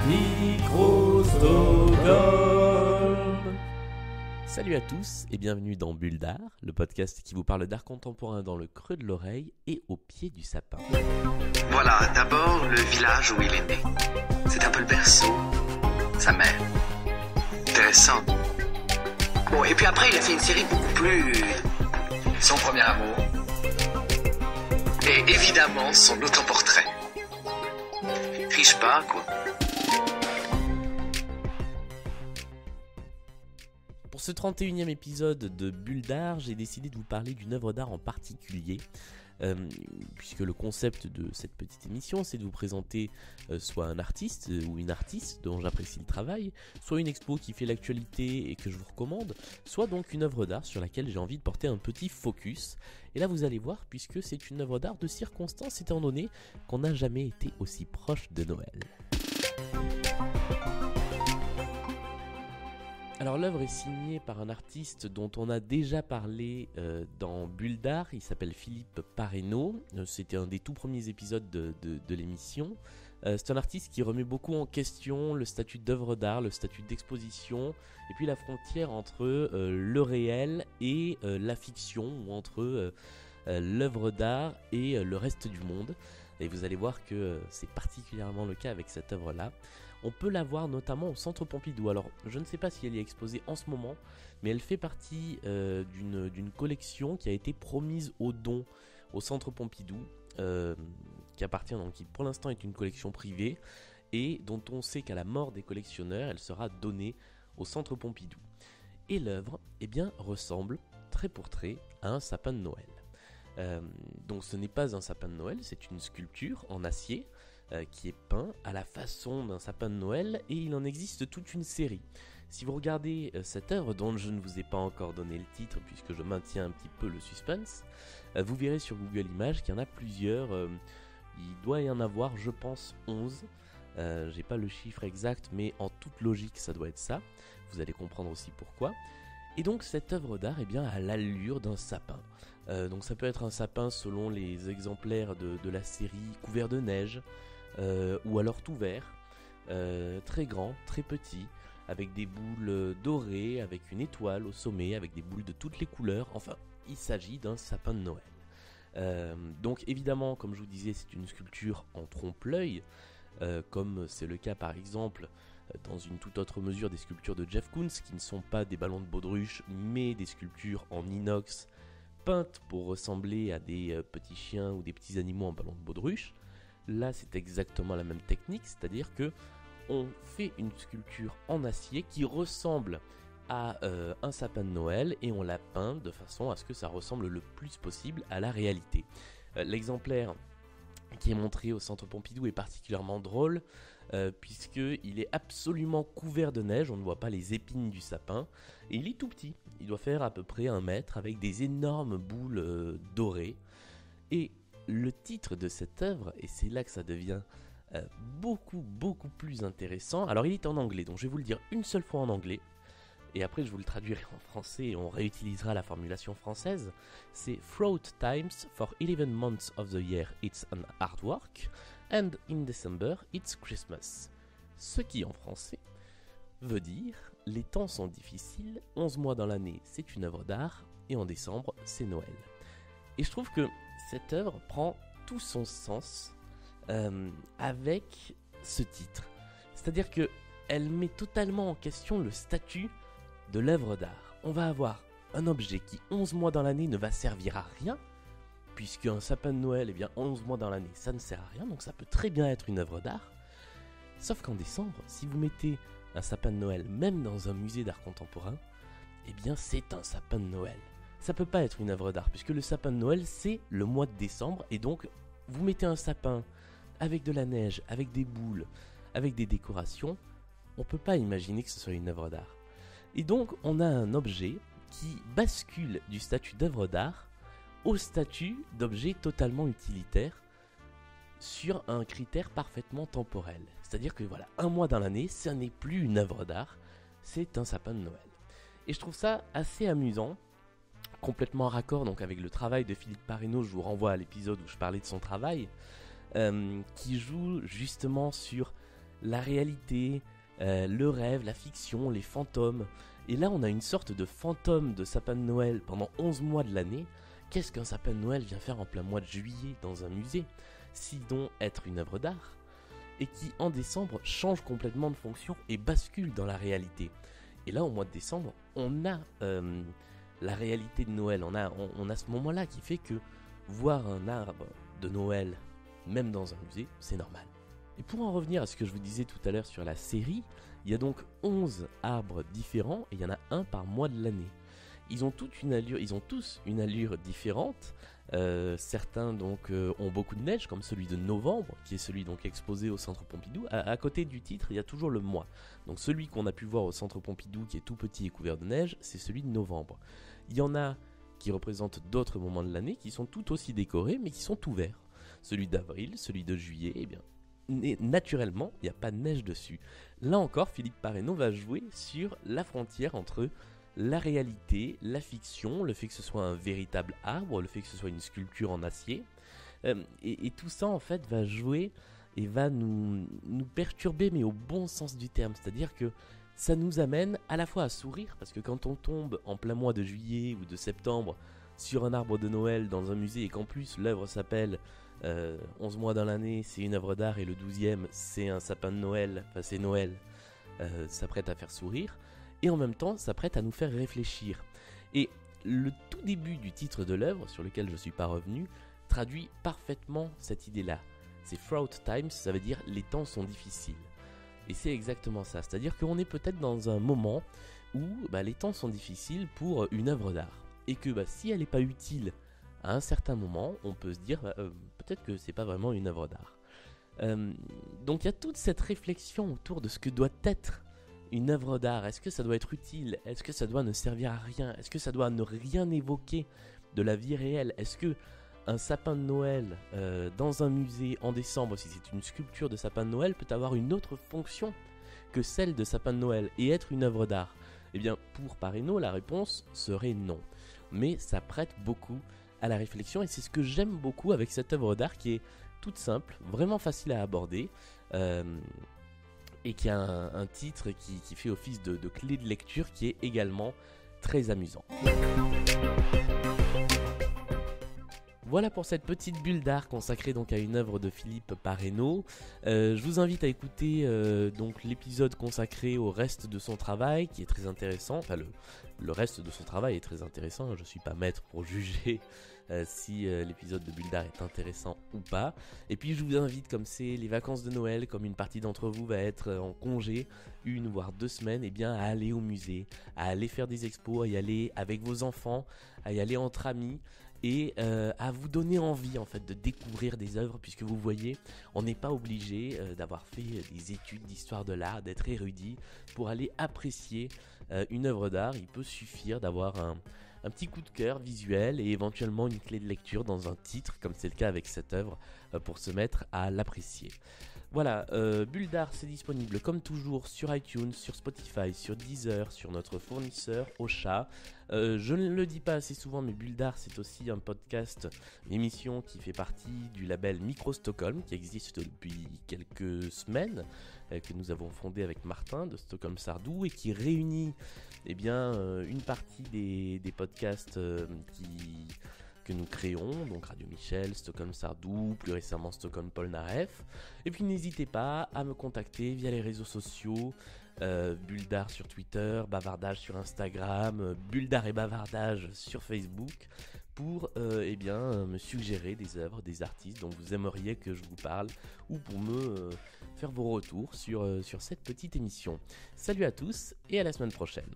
Micro-Stockholm. Salut à tous et bienvenue dans Bulle d'Art, le podcast qui vous parle d'art contemporain dans le creux de l'oreille et au pied du sapin. Voilà, d'abord le village où il est né. C'est un peu le berceau, sa mère. Intéressant. Bon, et puis après il a fait une série beaucoup plus... Son premier amour. Et évidemment son autoportrait. Triche pas, quoi. Pour ce 31e épisode de Bulle d'Art, j'ai décidé de vous parler d'une œuvre d'art en particulier, puisque le concept de cette petite émission, c'est de vous présenter soit un artiste ou une artiste dont j'apprécie le travail, soit une expo qui fait l'actualité et que je vous recommande, soit donc une œuvre d'art sur laquelle j'ai envie de porter un petit focus. Et là vous allez voir, puisque c'est une œuvre d'art de circonstance, étant donné qu'on n'a jamais été aussi proche de Noël. Alors l'œuvre est signée par un artiste dont on a déjà parlé dans Bulle d'Art, il s'appelle Philippe Parreno, c'était un des tout premiers épisodes de l'émission. C'est un artiste qui remet beaucoup en question le statut d'œuvre d'art, le statut d'exposition, et puis la frontière entre le réel et la fiction, ou entre l'œuvre d'art et le reste du monde. Et vous allez voir que c'est particulièrement le cas avec cette œuvre-là. On peut la voir notamment au Centre Pompidou. Alors, je ne sais pas si elle est exposée en ce moment, mais elle fait partie d'une collection qui a été promise au don au Centre Pompidou, qui appartient, donc, qui pour l'instant est une collection privée, et dont on sait qu'à la mort des collectionneurs, elle sera donnée au Centre Pompidou. Et l'œuvre, eh bien, ressemble trait pour trait à un sapin de Noël. Donc ce n'est pas un sapin de Noël, c'est une sculpture en acier qui est peint à la façon d'un sapin de Noël, et il en existe toute une série. Si vous regardez cette œuvre, dont je ne vous ai pas encore donné le titre puisque je maintiens un petit peu le suspense, vous verrez sur Google Images qu'il y en a plusieurs. Il doit y en avoir, je pense, 11. J'ai pas le chiffre exact, mais en toute logique ça doit être ça. Vous allez comprendre aussi pourquoi. Et donc cette œuvre d'art, eh bien, a l'allure d'un sapin. Donc ça peut être un sapin selon les exemplaires de la série couvert de neige, ou alors tout vert, très grand, très petit, avec des boules dorées, avec une étoile au sommet, avec des boules de toutes les couleurs. Enfin, il s'agit d'un sapin de Noël. Donc évidemment, comme je vous disais, c'est une sculpture en trompe-l'œil, comme c'est le cas par exemple dans une toute autre mesure des sculptures de Jeff Koons, qui ne sont pas des ballons de baudruche, mais des sculptures en inox, peintes pour ressembler à des petits chiens ou des petits animaux en ballon de baudruche. Là, c'est exactement la même technique, c'est-à-dire que on fait une sculpture en acier qui ressemble à un sapin de Noël, et on la peint de façon à ce que ça ressemble le plus possible à la réalité. L'exemplaire qui est montré au Centre Pompidou est particulièrement drôle, puisqu'il est absolument couvert de neige, on ne voit pas les épines du sapin, et il est tout petit, il doit faire à peu près 1 mètre, avec des énormes boules dorées. Et le titre de cette œuvre, et c'est là que ça devient beaucoup plus intéressant, alors il est en anglais, donc je vais vous le dire une seule fois en anglais, et après je vous le traduirai en français et on réutilisera la formulation française. C'est Throughout times, for 11 months of the year it's an artwork, and in December it's Christmas. Ce qui en français veut dire les temps sont difficiles, 11 mois dans l'année c'est une œuvre d'art, et en décembre c'est Noël. Et je trouve que cette œuvre prend tout son sens avec ce titre. C'est-à-dire que elle met totalement en question le statut de l'œuvre d'art. On va avoir un objet qui 11 mois dans l'année ne va servir à rien, puisque un sapin de Noël, eh bien 11 mois dans l'année ça ne sert à rien, donc ça peut très bien être une œuvre d'art. Sauf qu'en décembre, si vous mettez un sapin de Noël même dans un musée d'art contemporain, eh bien c'est un sapin de Noël. Ça peut pas être une œuvre d'art, puisque le sapin de Noël c'est le mois de décembre, et donc vous mettez un sapin avec de la neige, avec des boules, avec des décorations, on peut pas imaginer que ce soit une œuvre d'art. Et donc on a un objet qui bascule du statut d'œuvre d'art au statut d'objet totalement utilitaire, sur un critère parfaitement temporel. C'est-à-dire que voilà, 1 mois dans l'année, ce n'est plus une œuvre d'art, c'est un sapin de Noël. Et je trouve ça assez amusant, complètement raccord donc avec le travail de Philippe Parreno. Je vous renvoie à l'épisode où je parlais de son travail, qui joue justement sur la réalité, le rêve, la fiction, les fantômes. Et là, on a une sorte de fantôme de sapin de Noël pendant 11 mois de l'année. Qu'est-ce qu'un sapin de Noël vient faire en plein mois de juillet dans un musée, sinon être une œuvre d'art, et qui en décembre change complètement de fonction et bascule dans la réalité. Et là, au mois de décembre, on a la réalité de Noël. On a ce moment-là qui fait que voir un arbre de Noël, même dans un musée, c'est normal. Et pour en revenir à ce que je vous disais tout à l'heure sur la série, il y a donc 11 arbres différents et il y en a un par mois de l'année. Ils ont tous une allure différente. Certains donc ont beaucoup de neige, comme celui de novembre, qui est celui donc exposé au Centre Pompidou. À côté du titre, il y a toujours le mois. Donc celui qu'on a pu voir au Centre Pompidou, qui est tout petit et couvert de neige, c'est celui de novembre. Il y en a qui représentent d'autres moments de l'année, qui sont tout aussi décorés, mais qui sont tout verts. Celui d'avril, celui de juillet, eh bien, naturellement, il n'y a pas de neige dessus. Là encore, Philippe Parrainot va jouer sur la frontière entre la réalité, la fiction, le fait que ce soit un véritable arbre, le fait que ce soit une sculpture en acier. Et tout ça, en fait, va jouer et va nous perturber, mais au bon sens du terme. C'est-à-dire que ça nous amène à la fois à sourire, parce que quand on tombe en plein mois de juillet ou de septembre sur un arbre de Noël dans un musée et qu'en plus l'œuvre s'appelle 11 mois dans l'année, c'est une œuvre d'art et le 12e c'est un sapin de Noël, enfin c'est Noël, ça prête à faire sourire et en même temps ça prête à nous faire réfléchir. Et le tout début du titre de l'œuvre, sur lequel je ne suis pas revenu, traduit parfaitement cette idée-là. C'est Fraught Times, ça veut dire les temps sont difficiles. Et c'est exactement ça, c'est-à-dire qu'on est peut-être dans un moment où les temps sont difficiles pour une œuvre d'art. Et que si elle n'est pas utile à un certain moment, on peut se dire peut-être que c'est pas vraiment une œuvre d'art. Donc il y a toute cette réflexion autour de ce que doit être une œuvre d'art. Est-ce que ça doit être utile? Est-ce que ça doit ne servir à rien? Est-ce que ça doit ne rien évoquer de la vie réelle? Est-ce que un sapin de Noël dans un musée en décembre, si c'est une sculpture de sapin de Noël, peut avoir une autre fonction que celle de sapin de Noël et être une œuvre d'art? Eh bien, pour Parrainot, la réponse serait non. Mais ça prête beaucoup à la réflexion et c'est ce que j'aime beaucoup avec cette œuvre d'art qui est toute simple, vraiment facile à aborder et qui a un titre qui fait office de clé de lecture qui est également très amusant. Voilà pour cette petite bulle d'art consacrée donc à une œuvre de Philippe Parrainot. Je vous invite à écouter donc l'épisode consacré au reste de son travail qui est très intéressant. Enfin le reste de son travail est très intéressant. Je ne suis pas maître pour juger si l'épisode de bulle d'art est intéressant ou pas. Et puis je vous invite, comme c'est les vacances de Noël, comme une partie d'entre vous va être en congé, 1 voire 2 semaines, à aller au musée, à aller faire des expos, à y aller avec vos enfants, à y aller entre amis. Et à vous donner envie en fait de découvrir des œuvres, puisque vous voyez, on n'est pas obligé d'avoir fait des études d'histoire de l'art, d'être érudit pour aller apprécier une œuvre d'art. Il peut suffire d'avoir un petit coup de cœur visuel et éventuellement une clé de lecture dans un titre, comme c'est le cas avec cette œuvre, pour se mettre à l'apprécier. Voilà, Bulle d'art, c'est disponible comme toujours sur iTunes, sur Spotify, sur Deezer, sur notre fournisseur Ocha. Je ne le dis pas assez souvent, mais Bulle d'art, c'est aussi un podcast, une émission qui fait partie du label Micro Stockholm, qui existe depuis quelques semaines, que nous avons fondé avec Martin de Stockholm Sardou, et qui réunit une partie des podcasts que nous créons, donc Radio Michel, Stockholm Sardou, plus récemment Stockholm Polnareff. Et puis n'hésitez pas à me contacter via les réseaux sociaux, Bulle d'art sur Twitter, Bavardage sur Instagram, Bulle d'art et Bavardage sur Facebook, pour me suggérer des œuvres, des artistes dont vous aimeriez que je vous parle, ou pour me faire vos retours sur cette petite émission. Salut à tous et à la semaine prochaine.